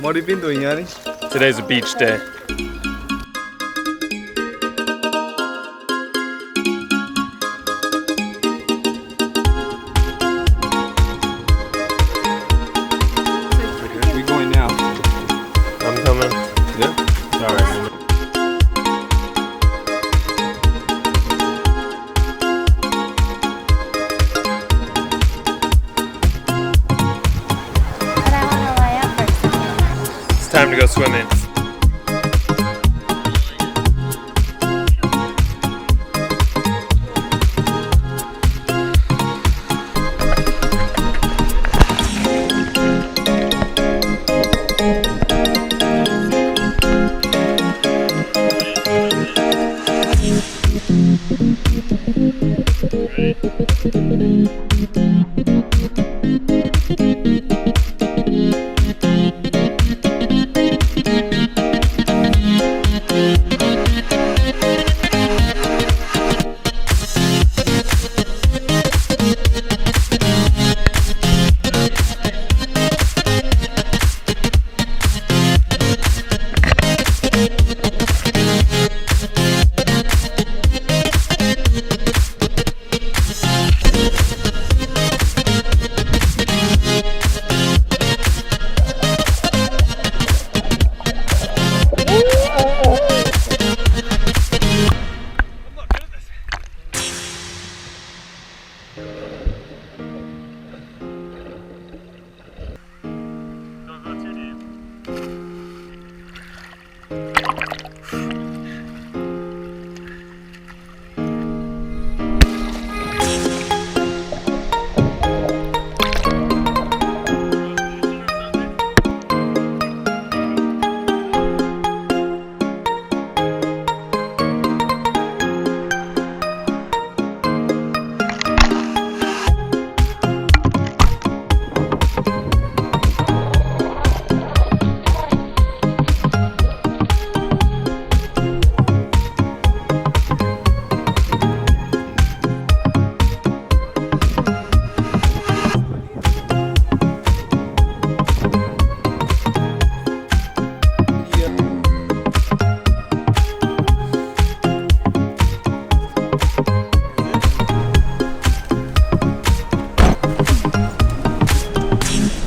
What have you been doing, Yanni? Today's a beach day. We're going now. I'm coming. Yeah? Alright. Time to go swimming.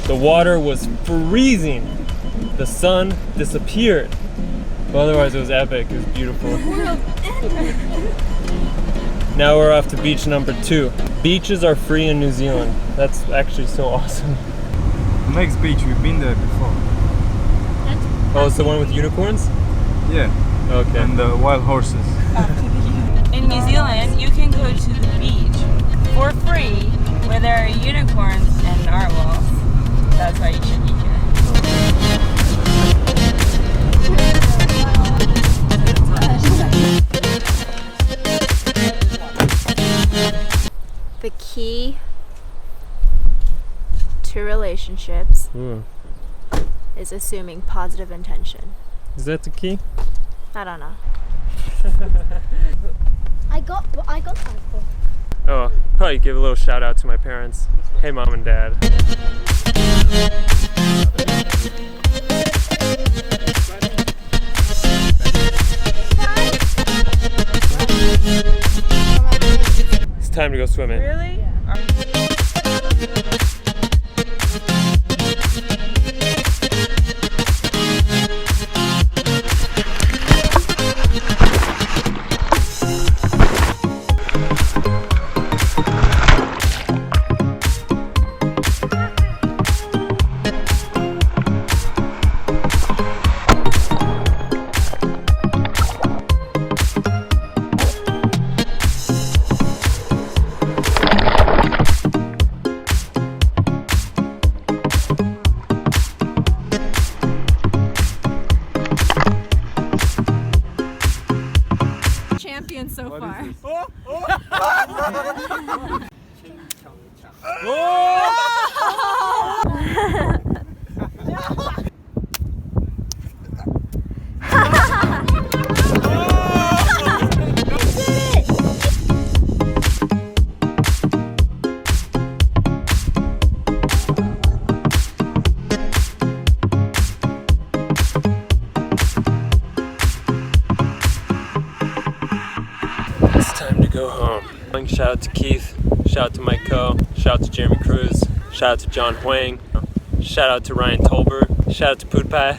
The water was freezing. The sun disappeared. But otherwise it was epic, it was beautiful. Now we're off to beach number 2. Beaches are free in New Zealand. That's actually so awesome. The next beach, we've been there before. Oh, it's the one with unicorns? Yeah. Okay. And the wild horses. In New Zealand, you can go to the beach for free where there are unicorns and narwhals. That's why you should be here. The key to relationships is assuming positive intention. Is that the key? I don't know. I got thankful. Oh, probably give a little shout out to my parents. Hey mom and dad. It's time to go swimming. Really? So What far. is this? go home. Shout out to Keith. Shout out to Mike Coe. Shout out to Jeremy Cruz. Shout out to John Huang. Shout out to Ryan Tolbert. Shout out to Poot Pie.